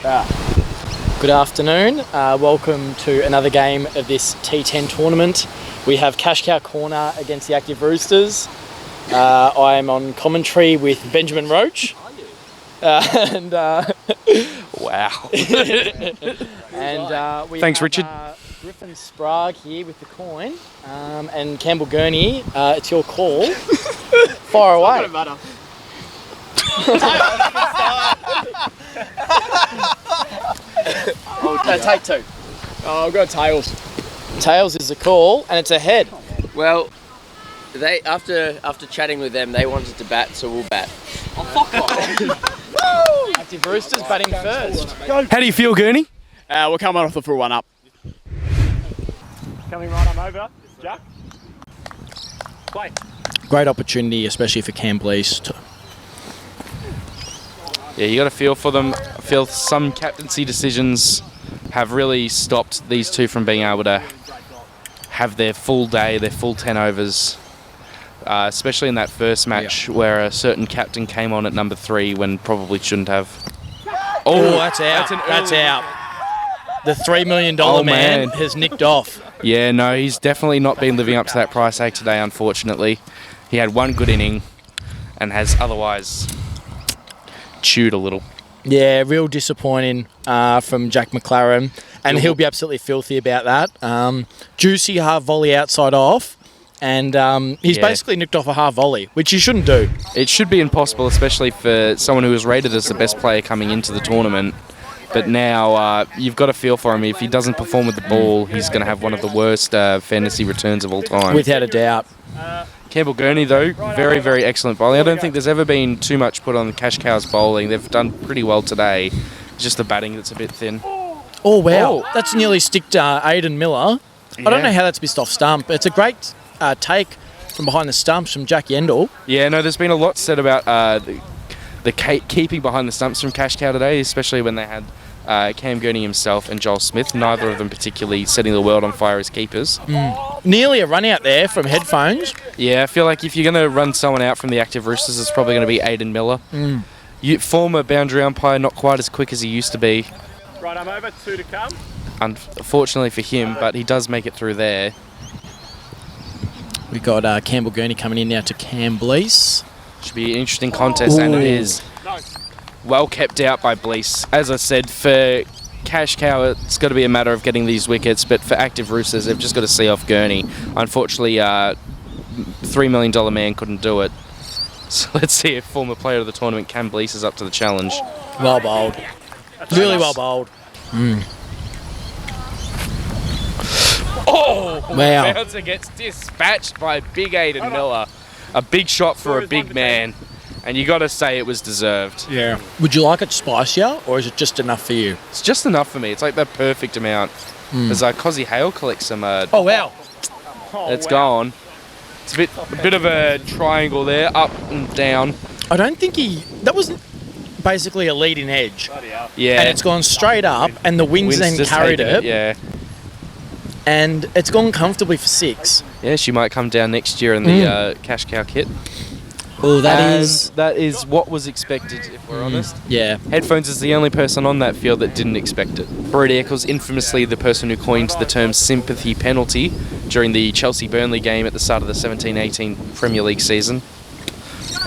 Good afternoon. Welcome to another game of this T10 tournament. We have Cash Cow Corner against the Active Roosters. I am on commentary with Benjamin Roach. And wow. And we Thanks, have, Richard. Griffin Sprague here with the coin, and Campbell Gurney. It's your call. Fire away. It doesn't matter. Take two. Oh, I've got tails. Tails is the call, and it's a head. Well, they after chatting with them, they wanted to bat, so we'll bat. Oh, fuck off. Active Roosters batting first. How do you feel, Gurney? We're coming off the full one up. Coming right on over, Jack. Play. Great opportunity, especially for Campbell East. Yeah, you got a feel for them. I feel some captaincy decisions have really stopped these two from being able to have their full day, their full 10 overs. Especially in that first match where a certain captain came on at number 3 when probably shouldn't have. Oh, that's out. That's out. The $3 million man has nicked off. Yeah, no, he's definitely not been living up to that price tag today, unfortunately. He had one good inning and has otherwise chewed a little. Yeah, real disappointing from Jack McLaren, and he'll be absolutely filthy about that. Juicy half volley outside off, and he's basically nicked off a half volley, which you shouldn't do. It should be impossible, especially for someone who was rated as the best player coming into the tournament. But now you've got a feel for him. If he doesn't perform with the ball, he's going to have one of the worst fantasy returns of all time. Without a doubt. Campbell Gurney, though, very, very excellent bowling. I don't think there's ever been too much put on the Cash Cows bowling. They've done pretty well today. It's just the batting that's a bit thin. Oh, wow. That's nearly sticked Aidan Miller. I don't know how that's missed off stump. It's a great take from behind the stumps from Jack Yendall. Yeah, no, there's been a lot said about the keeping behind the stumps from Cash Cow today, especially when they had Cam Gurney himself and Joel Smith, neither of them particularly setting the world on fire as keepers. Nearly a run out there from headphones. Yeah, I feel like if you're going to run someone out from the Active Roosters, it's probably going to be Aidan Miller. Former boundary umpire, not quite as quick as he used to be. Right, I'm over, 2 to come. Unfortunately for him, but he does make it through there. We've got Campbell Gurney coming in now to Cam Blease. Should be an interesting contest, and it is. Well kept out by Blease. As I said, for Cash Cow, it's got to be a matter of getting these wickets, but for Active Roosters, they've just got to see off Gurney. Unfortunately, $3 million man couldn't do it. So let's see if former player of the tournament, Cam Blease, is up to the challenge. Well bowled. Really well bowled. Oh! Wow. Bouncer gets dispatched by big Aidan Miller. A big shot for a big man. And you got to say it was deserved. Yeah. Would you like it spicier, or is it just enough for you? It's just enough for me. It's like the perfect amount. There's Cozzy Hale collects some. Oh, wow. It's gone. It's a bit of a triangle there, up and down. I don't think that wasn't basically a leading edge. Yeah. And it's gone straight up, and the wind's then just carried taken it. Yeah. And it's gone comfortably for 6. Yeah, she might come down next year in the Cash Cow kit. Well, that is what was expected, if we're honest. Yeah. Headphones is the only person on that field that didn't expect it. Brody Eccles, infamously the person who coined the term sympathy penalty during the Chelsea-Burnley game at the start of the 17-18 Premier League season.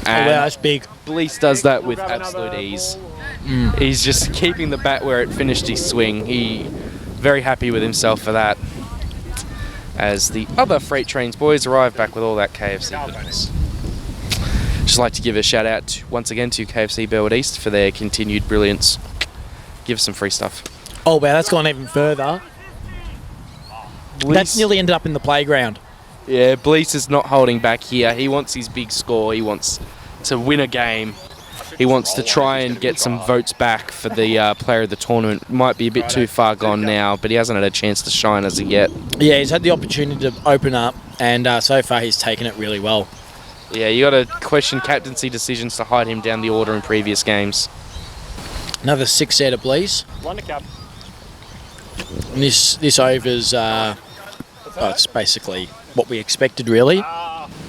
Oh, wow, that's big. Blease does that with absolute ease. He's just keeping the bat where it finished his swing. He very happy with himself for that. As the other Freight Trains boys arrive back with all that KFC goodness. Just like to give a shout out once again to KFC Burwood East for their continued brilliance. Give us some free stuff. Oh, wow, that's gone even further. That's nearly ended up in the playground. Yeah, Blease is not holding back here. He wants his big score. He wants to win a game. He wants to try and get some votes back for the player of the tournament. Might be a bit too far gone now, but he hasn't had a chance to shine as of yet. Yeah, he's had the opportunity to open up, and so far he's taken it really well. Yeah, you got to question captaincy decisions to hide him down the order in previous games. Another 6 there to Blease. 1 to come. And this over's it's basically what we expected, really.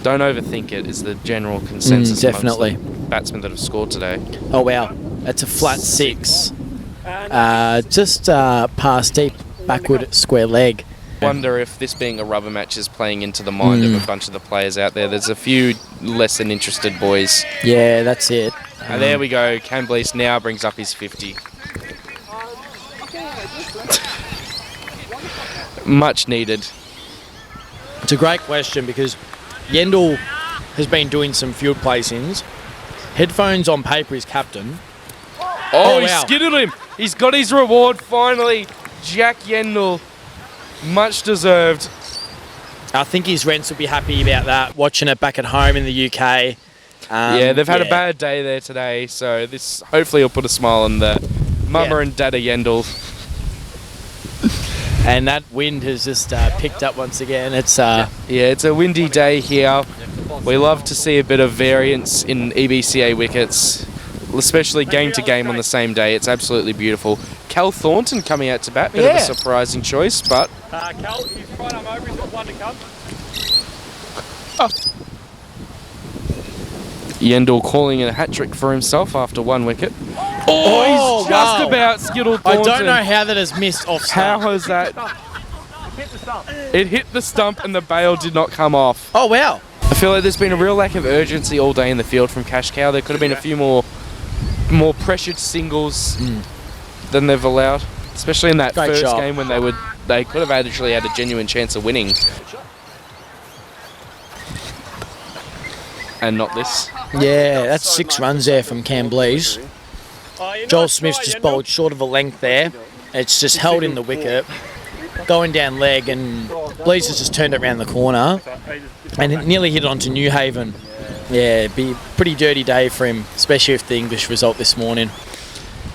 Don't overthink it is the general consensus definitely. amongst the batsmen that have scored today. Oh, wow. That's a flat 6. just past deep backward square leg. Wonder if this being a rubber match is playing into the mind of a bunch of the players out there. There's a few less than interested boys. Yeah, that's it. And there we go. Camblies now brings up his 50. Much needed. It's a great question because Yendall has been doing some field placings. Headphones on paper is captain. Oh, he wow. skidded him. He's got his reward finally. Jack Yendall. Much deserved. I think his rents will be happy about that, watching it back at home in the UK. Yeah, they've had a bad day there today, so this hopefully will put a smile on the mama and dada Yendall. And that wind has just picked up once again. It's Yeah, it's a windy day here. We love to see a bit of variance in EBCA wickets, especially game to game on the same day. It's absolutely beautiful. Cal Thornton coming out to bat, bit of a surprising choice, but Cal, he's right arm over, he's got one to come. Yendall calling a hat-trick for himself after one wicket. Oh, he's just about skittled Thornton. I don't know how that has missed off stump. How has that? Hit the stump. It hit the stump and the bail did not come off. Oh, wow. I feel like there's been a real lack of urgency all day in the field from Cash Cow. There could have been a few more pressured singles than they've allowed, especially in that first game when they could have actually had a genuine chance of winning. And not this. Yeah, that's 6 runs there from Camblies. Joel Smith's just bowled short of a length there. It's just held in the wicket, going down leg, and Blees has just turned it around the corner and it nearly hit it onto New Haven. Yeah, it'd be a pretty dirty day for him, especially with the English result this morning.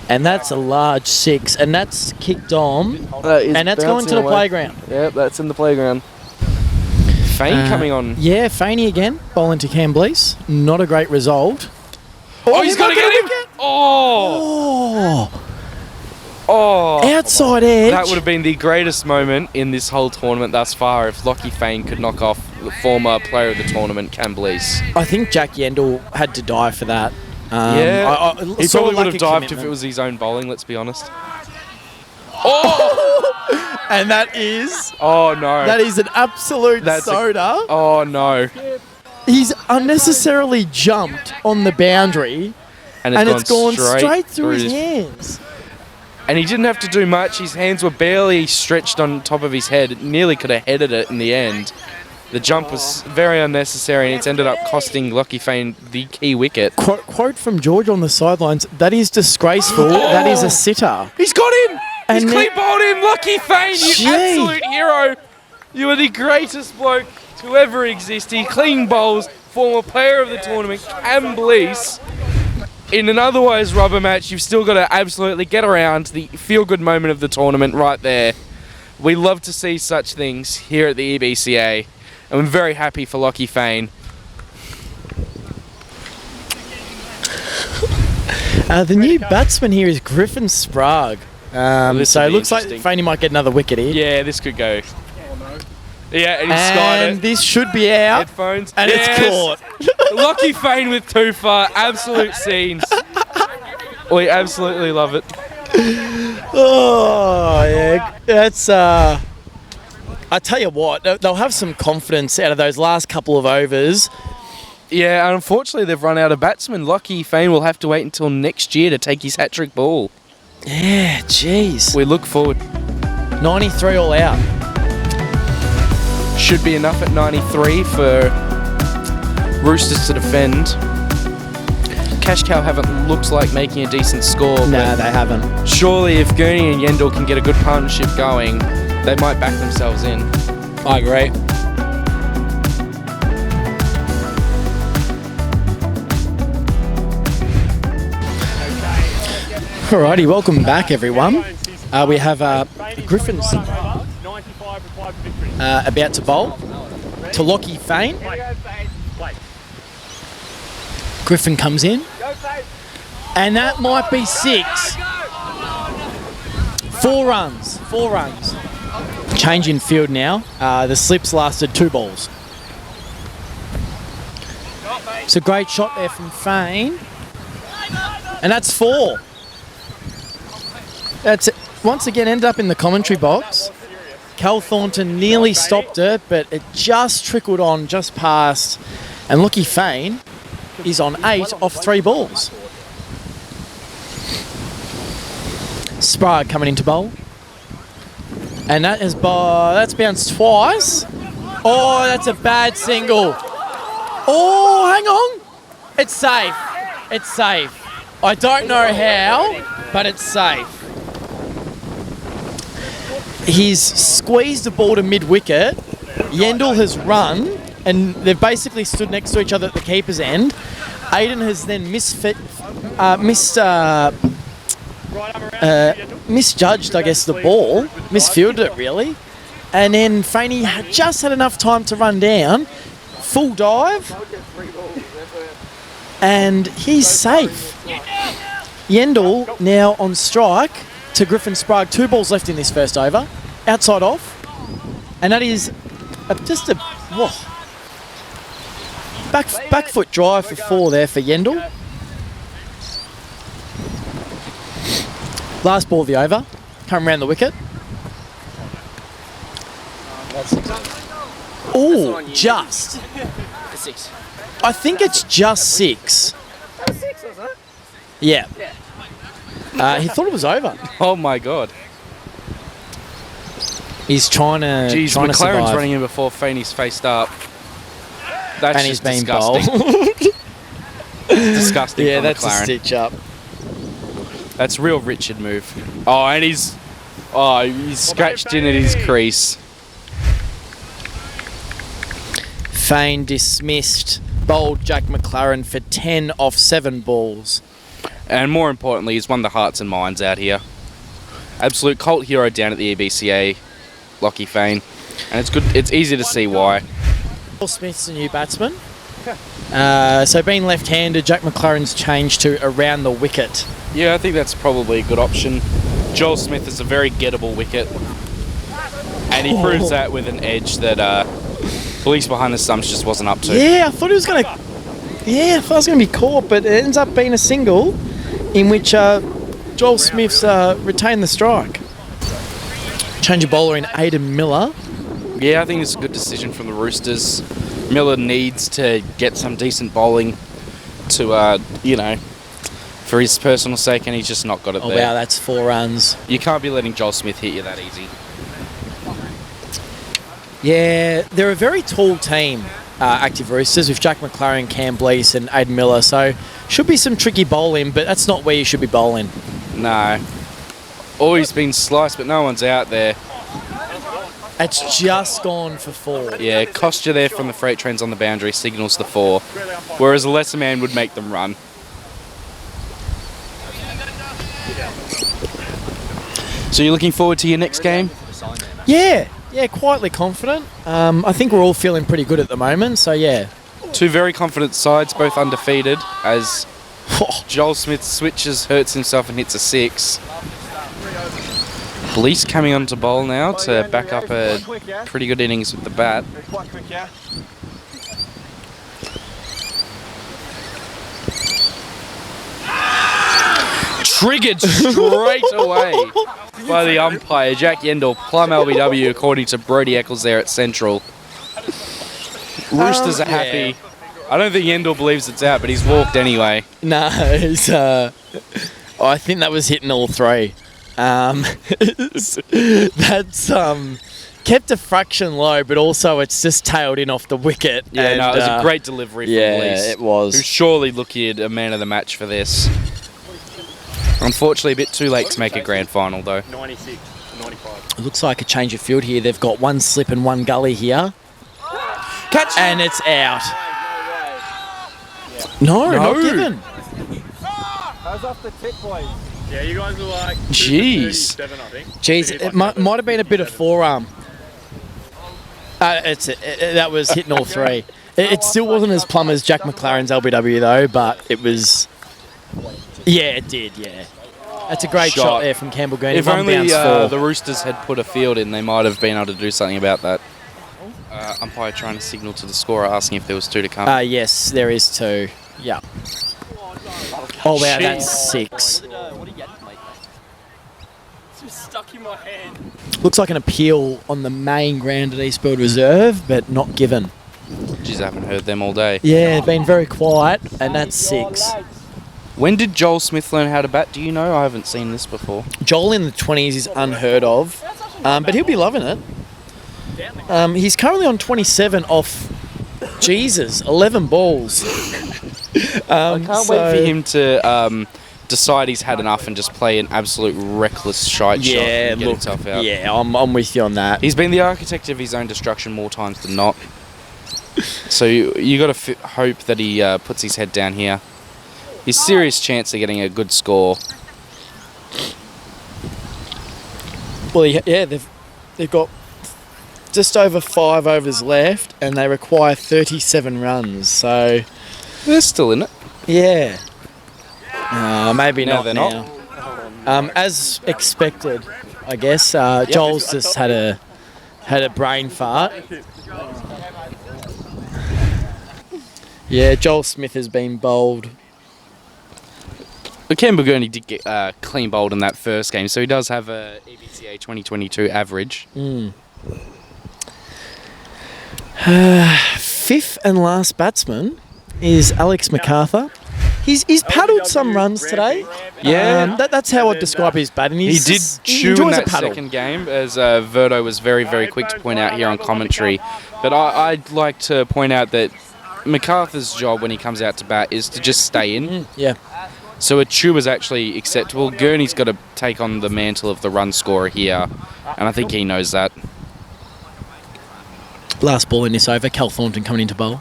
And that's a large 6, and that's kicked on, and that's going to the playground. Yep, that's in the playground. Fane coming on. Yeah, Faney again, bowling to Camblies. Not a great result. Oh, he's got to get him! Oh! Oh! Outside edge. That would have been the greatest moment in this whole tournament thus far if Lockie Fane could knock off the former player of the tournament, Camblies. I think Jack Yendall had to die for that. Yeah, he saw probably would have lucky dived if commitment. it was his own bowling, let's be honest. Oh! And that is Oh no. an absolute soda. Oh no. He's unnecessarily jumped on the boundary, and it's gone straight through his hands. And he didn't have to do much. His hands were barely stretched on top of his head. It nearly could have headed it in the end. The jump was very unnecessary, and it's ended up costing Lockie Fane the key wicket. Quote from George on the sidelines, that is disgraceful. That is a sitter. He's got him! He's And clean bowled him! Lockie Fane, you absolute hero! You are the greatest bloke to ever exist. He clean bowls, former player of the tournament, Camblies. In an otherwise rubber match, you've still got to absolutely get around the feel-good moment of the tournament right there. We love to see such things here at the EBCA, and we're very happy for Lockie Fane. The new batsman here is Griffin Sprague. So it looks like Faney might get another wicket here. Yeah, this could go. Yeah, and he's skied it. And this should be out. Headphones. And it's caught. Lockie Fane with 2 for absolute scenes. We absolutely love it. Oh, yeah. That's, I tell you what, they'll have some confidence out of those last couple of overs. Yeah, and unfortunately they've run out of batsmen. Lockie Fane will have to wait until next year to take his hat-trick ball. Yeah, jeez. We look forward. 93 all out. Should be enough at 93 for Roosters to defend. Cash Cow haven't looked like making a decent score. No, they haven't. Surely if Gurney and Yendall can get a good partnership going, they might back themselves in. I agree. Alrighty, welcome back everyone. We have Griffin about to bowl to Lockie Fane. Griffin comes in, and that might be 6. 4 runs. 4 runs. Change in field now. The slips lasted 2 balls. It's a great shot there from Fane, and that's 4. That's it. Once again ended up in the commentary box. Cal Thornton nearly stopped it, but it just trickled on just past. And Lockie Fane is on 8 off 3 balls. Sprague coming into bowl. And that is that's bounced twice. Oh, that's a bad single. Oh, hang on. It's safe. It's safe. I don't know how, but it's safe. He's squeezed the ball to mid-wicket. Yendall has run, and they've basically stood next to each other at the keeper's end. Aiden has then misjudged, I guess, the ball. Misfielded it, really. And then Faney had just had enough time to run down. Full dive. And he's safe. Yendall now on strike to Griffin Sprague. 2 balls left in this first over. Outside off. And that is just a back foot drive for 4 there for Yendall. Last ball of the over. Come around the wicket. Oh, just. 6. I think it's just 6. Yeah. He thought it was over. Oh my god. He's trying to Jeez, trying McLaren's to survive. running in before Faney's faced up. That's And he's just been disgusting. bowled. Disgusting Yeah, from that's McLaren. a stitch up. That's real Richard move. Oh, and he's scratched in at his crease. Fane dismissed. Bowled Jack McLaren for 10 off 7 balls. And more importantly, he's won the hearts and minds out here. Absolute cult hero down at the EBCA, Lockie Fane. And it's good. It's easy to see why. Paul Smith's a new batsman. So being left-handed, Jack McLaren's changed to around the wicket. Yeah, I think that's probably a good option. Joel Smith is a very gettable wicket. And he proves that with an edge that Police Behind the Stumps just wasn't up to. Yeah, I thought he was going to... Yeah, I thought it was going to be caught, but it ends up being a single in which Joel Smith's retained the strike. Change of bowler in Aiden Miller. Yeah, I think it's a good decision from the Roosters. Miller needs to get some decent bowling to, for his personal sake, and he's just not got it Oh, there. wow, that's 4 runs. You can't be letting Joel Smith hit you that easy. Yeah, they're a very tall team, Active Roosters, with Jack McLaren, Cam Blease and Aiden Miller, so should be some tricky bowling, but that's not where you should be bowling. No. Always been sliced, but no one's out there. It's just gone for 4. Yeah, cost you there from the freight trains on the boundary, signals the 4, whereas a lesser man would make them run. So you're looking forward to your next game? Yeah, quietly confident. I think we're all feeling pretty good at the moment, so yeah. 2 very confident sides, both undefeated, as Joel Smith switches, hurts himself and hits a 6. Blease coming on to bowl now to back up a pretty good innings with the bat. Triggered straight away by the umpire, Jack Yendall, plum LBW according to Brody Eccles there at Central. Roosters are happy. I don't think Yendall believes it's out, but he's walked anyway. No, it's, I think that was hitting all 3. That's kept a fraction low, but also it's just tailed in off the wicket. Yeah, and, no, it was a great delivery from Blease. Yeah, it was. Who's surely looking a man of the match for this. Unfortunately, a bit too late to make a grand final, though. 96, 95. It looks like a change of field here. They've got 1 slip and 1 gully here. Catch! And it's out. No, not given. How's off the tip, boys? Yeah, you guys were like Jeez. 37, I think. Jeez, it might have been a bit of forearm. That was hitting all 3. It still wasn't as plumb as Jack McLaren's LBW, though, but it was... Yeah, it did, yeah. That's a great shot there from Campbell Gurney. If only the Roosters had put a field in, they might have been able to do something about that. Umpire trying to signal to the scorer, asking if there was 2 to come. Yes, there is 2. Yeah. Oh, wow, Jeez. that's 6. just stuck in my hand. Looks like an appeal on the main ground at Eastfield Reserve, but not given. Jeez, I haven't heard them all day. Yeah, been very quiet, and that's 6. When did Joel Smith learn how to bat? Do you know? I haven't seen this before. Joel in the 20s is unheard of, but he'll be loving it. He's currently on 27 off, 11 balls. I can't wait for him to decide he's had enough and just play an absolute reckless shite shot and get himself out. Yeah, I'm with you on that. He's been the architect of his own destruction more times than not. So you got to hope that he puts his head down here. He's serious chance of getting a good score. Well, yeah, they've got just over 5 overs left, and they require 37 runs. So They're still in it. yeah, maybe No, not they're now. not. As expected, I guess. Joel's just had a brain fart. Yeah, Joel Smith has been bowled. But Ken Burgurney did get clean bowled in that first game, so he does have a EBCA 2022 average. Fifth and last batsman is Alex MacArthur. He's paddled some runs today. Yeah. That's how I'd describe his batting. He did chew in enjoys a that paddle. second game, as Verdo was very, very quick to point out here on commentary. But I'd like to point out that MacArthur's job when he comes out to bat is to just stay in. Yeah. So a chew is actually acceptable. Gurney's got to take on the mantle of the run scorer here, and I think he knows that. Last ball in this over, Cal Thornton coming into bowl.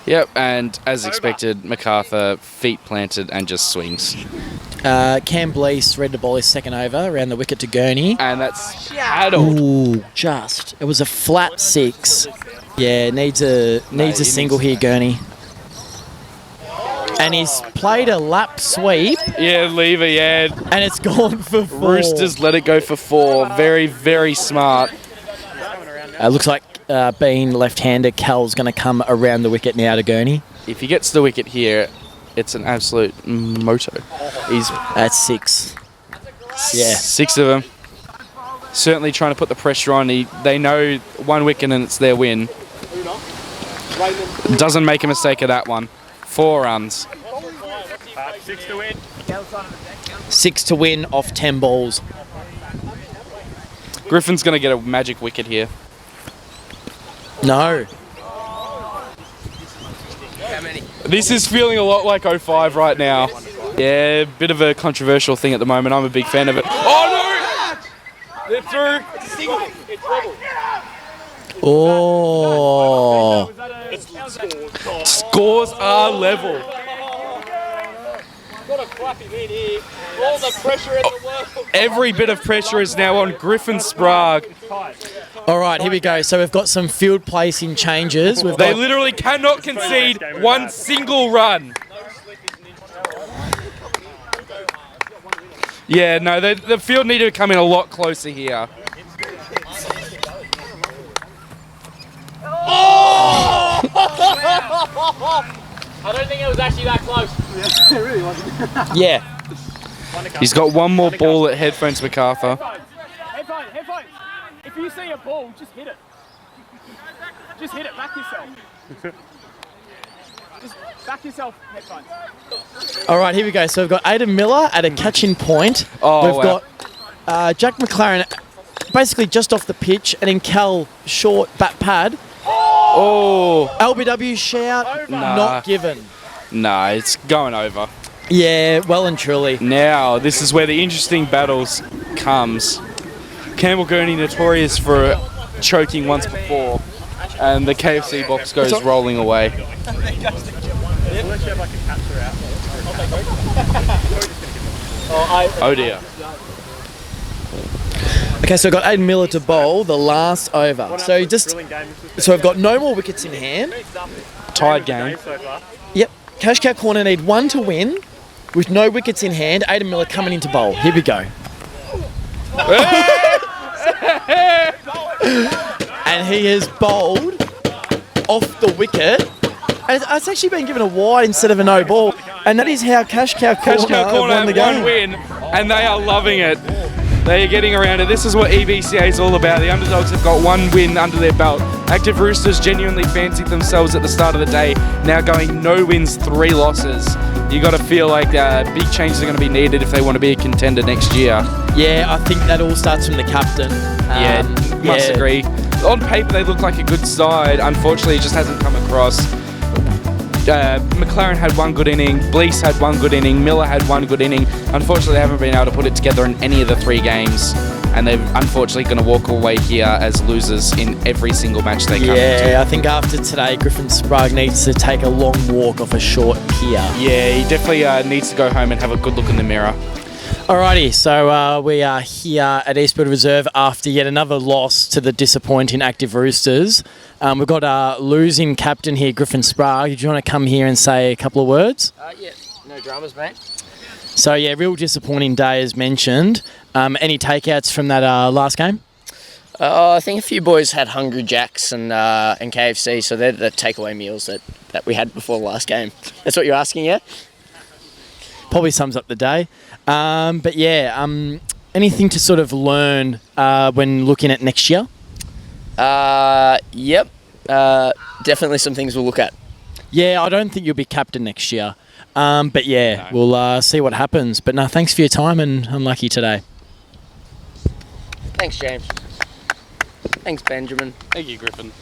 Yep, and as expected, MacArthur, feet planted and just swings. Cam Blease ready to bowl his second over around the wicket to Gurney. And that's paddled. Ooh, just. It was a flat 6. Yeah, needs a single here, Gurney. And he's played a lap sweep. Yeah, lever, yeah. And it's gone for 4. Roosters let it go for 4. Very, very smart. Looks like being left-hander, Cal's going to come around the wicket now to Gurney. If he gets the wicket here, it's an absolute moto. He's That's 6. Yeah. 6 of them. Certainly trying to put the pressure on. They know 1 wicket and it's their win. Doesn't make a mistake of that one. 4 runs. 6 to win. 6 to win off 10 balls. Griffin's going to get a magic wicket here. No. This is feeling a lot like 05 right now. Yeah, bit of a controversial thing at the moment. I'm a big fan of it. Oh no! They're through. Oh. Scores are level. All the pressure in the world. Every bit of pressure is now on Griffin Sprague. All right, here we go. So we've got some field placing changes. We've They got literally cannot concede 1 single run. Yeah, no, the field need to come in a lot closer here. I don't think it was actually that close. yeah. He's got 1 more ball at headphones, MacArthur. Headphones. If you see a ball, just hit it. Just hit it. Back yourself. Just back yourself, headphones. All right, here we go. So we've got Aidan Miller at a catching point. Oh, we've wow. got Jack McLaren basically just off the pitch, and then Cal short bat pad. Oh, LBW shout, not given. no, it's going over. Yeah, well and truly. Now, this is where the interesting battles comes. Campbell Gurney notorious for choking once before, and the KFC box goes rolling away. Oh dear. Okay, so I've got Aidan Miller to bowl the last over. So I've got no more wickets in hand. Tied game. Yep. Cash Cow Corner need 1 to win with no wickets in hand. Aidan Miller coming into bowl. Here we go. And he has bowled off the wicket. And it's actually been given a wide instead of a no ball. And that is how Cash Cow Corner, Cash Cow Corner won the have game. 1 win, and they are loving it. They are getting around it. This is what EBCA is all about. The underdogs have got one win under their belt. Active Roosters genuinely fancied themselves at the start of the day. Now going no wins, 3 losses. You got to feel like big changes are going to be needed if they want to be a contender next year. Yeah, I think that all starts from the captain. Must agree. On paper, they look like a good side. Unfortunately, it just hasn't come across. McLaren had one good inning, Blease had one good inning, Miller had one good inning. Unfortunately, they haven't been able to put it together in any of the 3 games, and they're unfortunately going to walk away here as losers in every single match they come into. Yeah, I think after today, Griffin Sprague needs to take a long walk off a short pier. Yeah, he definitely needs to go home and have a good look in the mirror. Alrighty, so we are here at Eastwood Reserve after yet another loss to the disappointing Active Roosters. We've got our losing captain here, Griffin Sprague. Did you want to come here and say a couple of words? Yeah, no dramas, mate. So yeah, real disappointing day as mentioned. Any takeouts from that last game? I think a few boys had Hungry Jacks and KFC, so they're the takeaway meals that we had before the last game. That's what you're asking, yeah? Probably sums up the day. But yeah, anything to sort of learn when looking at next year? Yep. Definitely some things we'll look at. Yeah, I don't think you'll be captain next year. But yeah, no. We'll see what happens. But no, thanks for your time and unlucky today. Thanks, James. Thanks, Benjamin. Thank you, Griffin.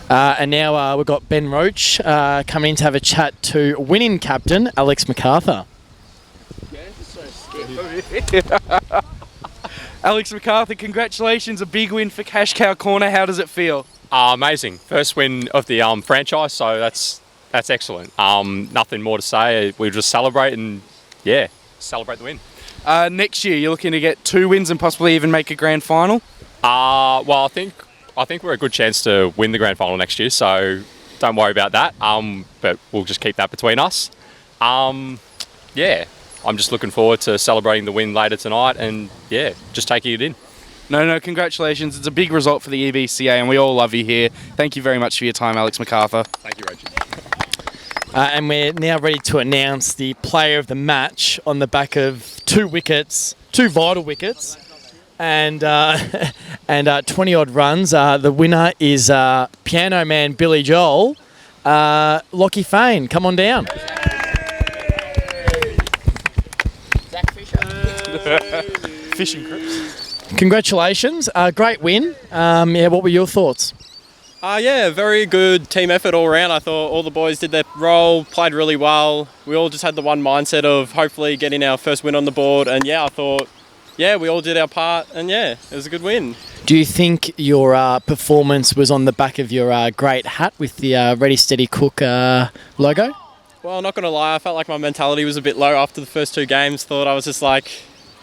And now we've got Ben Roach coming in to have a chat to winning captain, Alex MacArthur. Alex MacArthur, congratulations, a big win for Cash Cow Corner. How does it feel? Amazing. First win of the franchise, so that's excellent. Nothing more to say. We'll just celebrate and, yeah, celebrate the win. Next year, you're looking to get 2 wins and possibly even make a grand final? Well, I think we're a good chance to win the grand final next year, so don't worry about that. But we'll just keep that between us. Yeah, I'm just looking forward to celebrating the win later tonight and, yeah, just taking it in. No, congratulations. It's a big result for the EBCA and we all love you here. Thank you very much for your time, Alex MacArthur. Thank you, Reggie. And we're now ready to announce the player of the match on the back of 2 wickets, 2 vital wickets, and 20-odd runs. The winner is Piano Man Billy Joel. Lockie Fane, come on down. Zach Fisher. Fish and Crips. Congratulations, great win. What were your thoughts? Yeah, very good team effort all around. I thought all the boys did their role, played really well. We all just had the one mindset of hopefully getting our first win on the board. And yeah, I thought, yeah, we all did our part. And yeah, it was a good win. Do you think your performance was on the back of your great hat with the Ready Steady Cook logo? Well, not going to lie, I felt like my mentality was a bit low after the first 2 games. Thought I was just like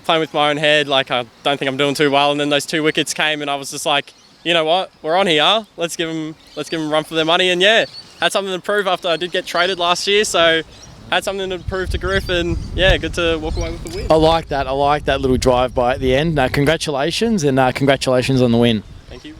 playing with my own head, like I don't think I'm doing too well. And then those 2 wickets came and I was just like, you know what, we're on here. Let's give them a run for their money. And yeah, had something to prove after I did get traded last year. So had something to prove to Griff and yeah, good to walk away with the win. I like that little drive by at the end. Congratulations and congratulations on the win. Thank you.